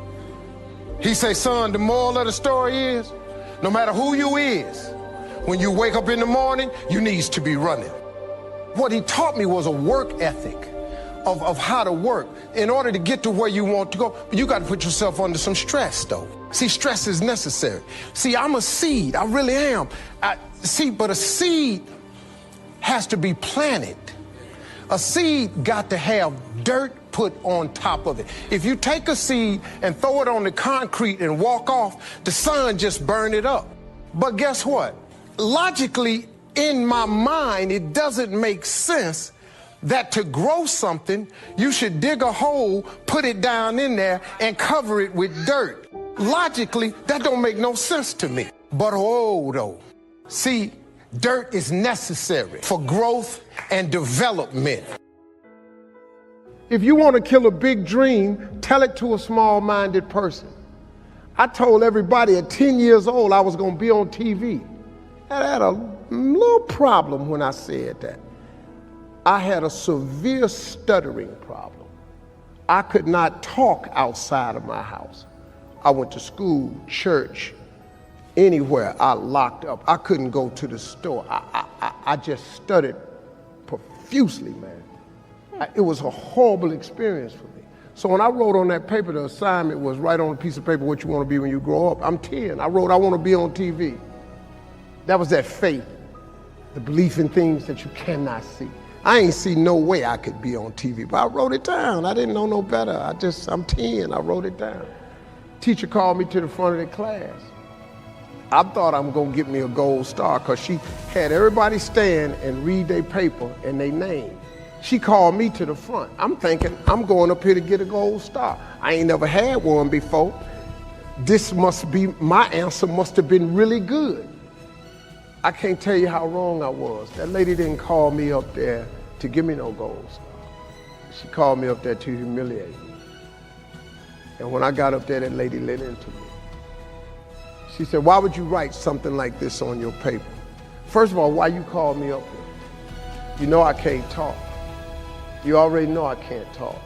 He say, son, the moral of the story is, no matter who you is, when you wake up in the morning, you needs to be running. What he taught me was a work ethic of how to work. In order to get to where you want to go, you got to put yourself under some stress, though. See, stress is necessary. See, I'm a seed. I really am. But a seed has to be planted. A seed got to have dirt put on top of it. If you take a seed and throw it on the concrete and walk off, the sun just burn it up. But guess what? Logically, in my mind, it doesn't make sense that to grow something, you should dig a hole, put it down in there, and cover it with dirt. Logically, that don't make no sense to me. But oh, though. See, dirt is necessary for growth and development. If you want to kill a big dream, tell it to a small-minded person. I told everybody at 10 years old I was going to be on TV. I had a little problem when I said that. I had a severe stuttering problem. I could not talk outside of my house. I went to school, church, anywhere. I locked up. I couldn't go to the store. I just stuttered profusely, man. It was a horrible experience for me. So when I wrote on that paper, the assignment was write on a piece of paper what you want to be when you grow up. I'm 10. I wrote, I want to be on TV. That was that faith, the belief in things that you cannot see. I ain't see no way I could be on TV, but I wrote it down. I didn't know no better. I'm 10. I wrote it down. Teacher called me to the front of the class. I thought I'm going to get me a gold star because she had everybody stand and read their paper and their name. She called me to the front. I'm thinking, I'm going up here to get a gold star. I ain't never had one before. This must be, my answer must have been really good. I can't tell you how wrong I was. That lady didn't call me up there to give me no gold star. She called me up there to humiliate me. And when I got up there, that lady lit into me. She said, why would you write something like this on your paper? First of all, why you called me up here? You know I can't talk. You already know I can't talk.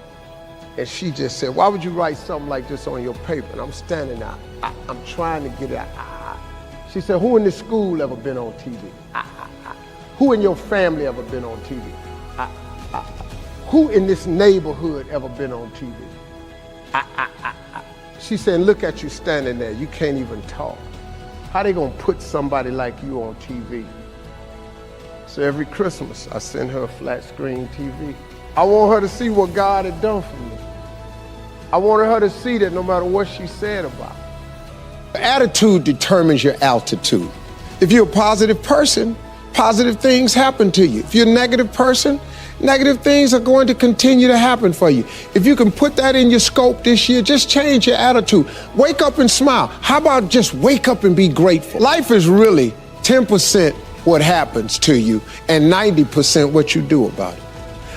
And she just said, why would you write something like this on your paper? And I'm standing there, I'm trying to get it out. She said, who in this school ever been on TV? Who in your family ever been on TV? Who in this neighborhood ever been on TV? She said, look at you standing there, you can't even talk. How they gonna put somebody like you on TV? So every Christmas, I send her a flat screen TV. I want her to see what God had done for me. I wanted her to see that no matter what she said about it. Attitude determines your altitude. If you're a positive person, positive things happen to you. If you're a negative person, negative things are going to continue to happen for you. If you can put that in your scope this year, just change your attitude. Wake up and smile. How about just wake up and be grateful? Life is really 10% what happens to you, and 90% what you do about it.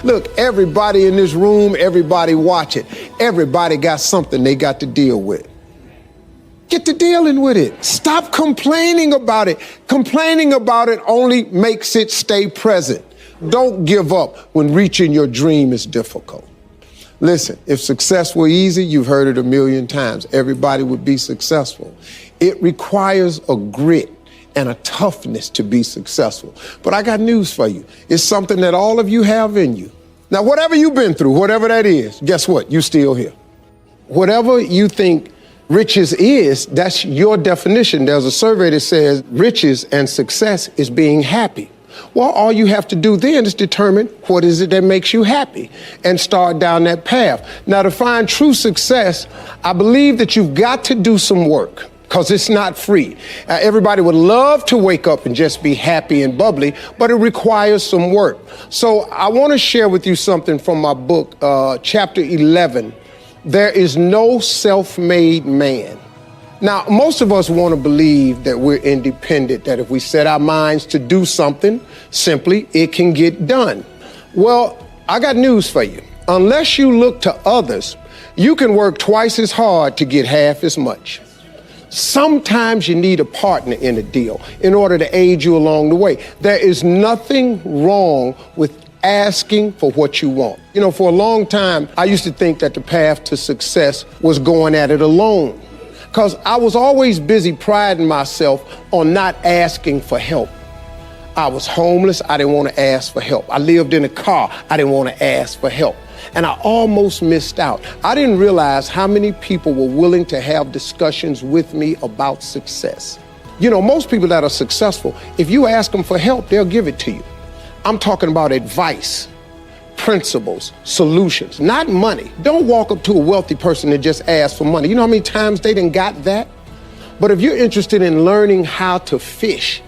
Look, everybody in this room, everybody watching, everybody got something they got to deal with. Get to dealing with it. Stop complaining about it. Complaining about it only makes it stay present. Don't give up when reaching your dream is difficult. Listen, if success were easy, you've heard it a million times. Everybody would be successful. It requires a grit and a toughness to be successful. But I got news for you. It's something that all of you have in you. Now, whatever you've been through, whatever that is, guess what? You're still here. Whatever you think riches is, that's your definition. There's a survey that says riches and success is being happy. Well, all you have to do then is determine what is it that makes you happy and start down that path. Now, to find true success, I believe that you've got to do some work because it's not free. Everybody would love to wake up and just be happy and bubbly, but it requires some work. So I want to share with you something from my book, chapter 11. There is no self-made man. Now, most of us want to believe that we're independent, that if we set our minds to do something, simply it can get done. Well, I got news for you. Unless you look to others, you can work twice as hard to get half as much. Sometimes you need a partner in a deal in order to aid you along the way. There is nothing wrong with asking for what you want. You know, for a long time, I used to think that the path to success was going at it alone, because I was always busy priding myself on not asking for help. I was homeless. I didn't want to ask for help. I lived in a car. I didn't want to ask for help. And I almost missed out. I didn't realize how many people were willing to have discussions with me about success. You know, most people that are successful, if you ask them for help, they'll give it to you. I'm talking about advice, principles, solutions, not money. Don't walk up to a wealthy person and just ask for money. You know how many times they done got that? But if you're interested in learning how to fish,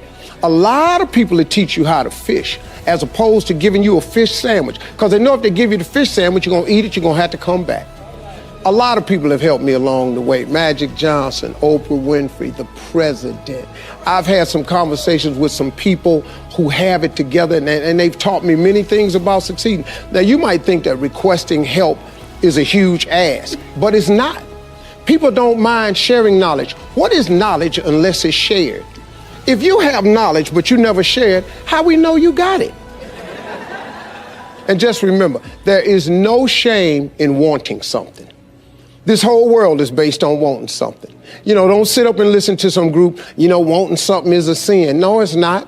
a lot of people that teach you how to fish, as opposed to giving you a fish sandwich, because they know if they give you the fish sandwich, you're gonna eat it, you're gonna have to come back. A lot of people have helped me along the way. Magic Johnson, Oprah Winfrey, the president. I've had some conversations with some people who have it together, and they've taught me many things about succeeding. Now, you might think that requesting help is a huge ask, but it's not. People don't mind sharing knowledge. What is knowledge unless it's shared? If you have knowledge, but you never share it, how we know you got it? And just remember, there is no shame in wanting something. This whole world is based on wanting something. You know, don't sit up and listen to some group, you know, wanting something is a sin. No, it's not.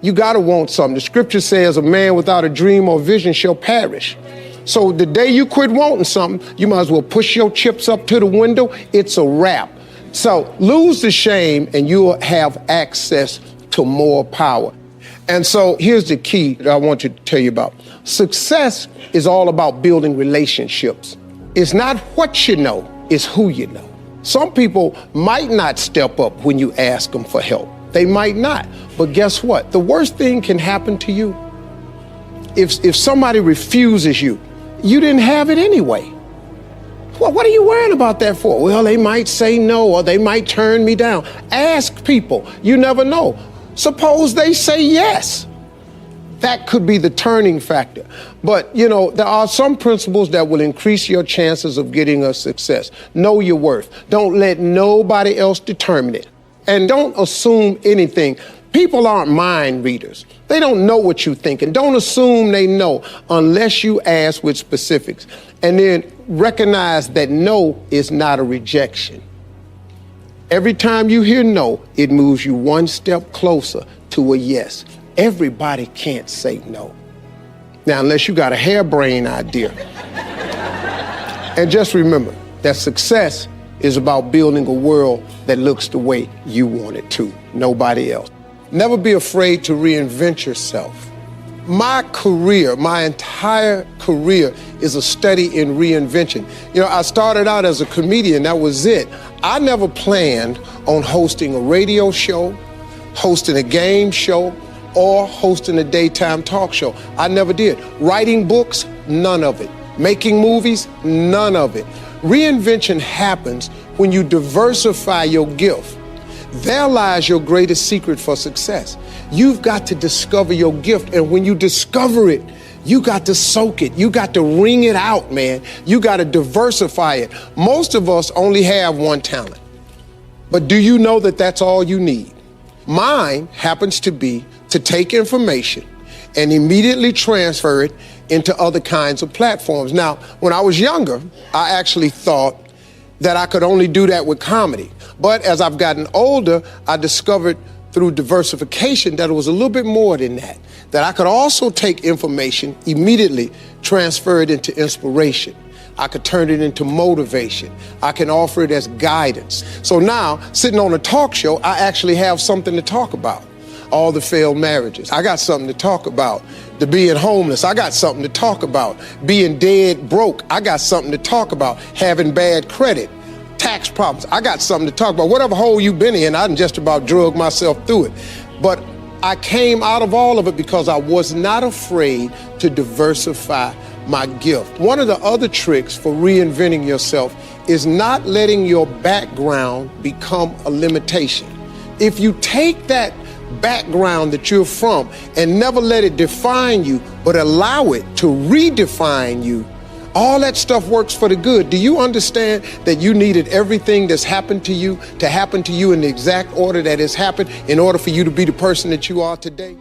You gotta want something. The scripture says a man without a dream or vision shall perish. So the day you quit wanting something, you might as well push your chips up to the window. It's a wrap. So lose the shame and you'll have access to more power. And so here's the key that I want to tell you about. Success is all about building relationships. It's not what you know, it's who you know. Some people might not step up when you ask them for help. They might not. But guess what? The worst thing can happen to you. If somebody refuses you, you didn't have it anyway. Well, what are you worrying about that for? Well, they might say no, or they might turn me down. Ask people. You never know. Suppose they say yes. That could be the turning factor. But, you know, there are some principles that will increase your chances of getting a success. Know your worth. Don't let nobody else determine it. And don't assume anything. People aren't mind readers. They don't know what you think, and don't assume they know unless you ask with specifics. And then recognize that no is not a rejection. Every time you hear no, it moves you one step closer to a yes. Everybody can't say no. Now, unless you got a harebrained idea. And just remember that success is about building a world that looks the way you want it to, nobody else. Never be afraid to reinvent yourself. My career, my entire career is a study in reinvention. You know, I started out as a comedian, that was it. I never planned on hosting a radio show, hosting a game show, or hosting a daytime talk show. I never did. Writing books, none of it. Making movies, none of it. Reinvention happens when you diversify your gift. There lies your greatest secret for success. You've got to discover your gift, and when you discover it, you got to soak it. You got to wring it out, man. You got to diversify it. Most of us only have one talent. But do you know that that's all you need? Mine happens to be to take information and immediately transfer it into other kinds of platforms. Now, when I was younger, I actually thought that I could only do that with comedy. But as I've gotten older, I discovered through diversification that it was a little bit more than that. That I could also take information, immediately transfer it into inspiration. I could turn it into motivation. I can offer it as guidance. So now, sitting on a talk show, I actually have something to talk about. All the failed marriages, I got something to talk about. The being homeless, I got something to talk about. Being dead broke, I got something to talk about. Having bad credit, tax problems, I got something to talk about. Whatever hole you've been in, I done just about drug myself through it. But I came out of all of it because I was not afraid to diversify my gift. One of the other tricks for reinventing yourself is not letting your background become a limitation. If you take that background that you're from and never let it define you, but allow it to redefine you, all that stuff works for the good. Do you understand that you needed everything that's happened to happen to you in the exact order that has happened in order for you to be the person that you are today?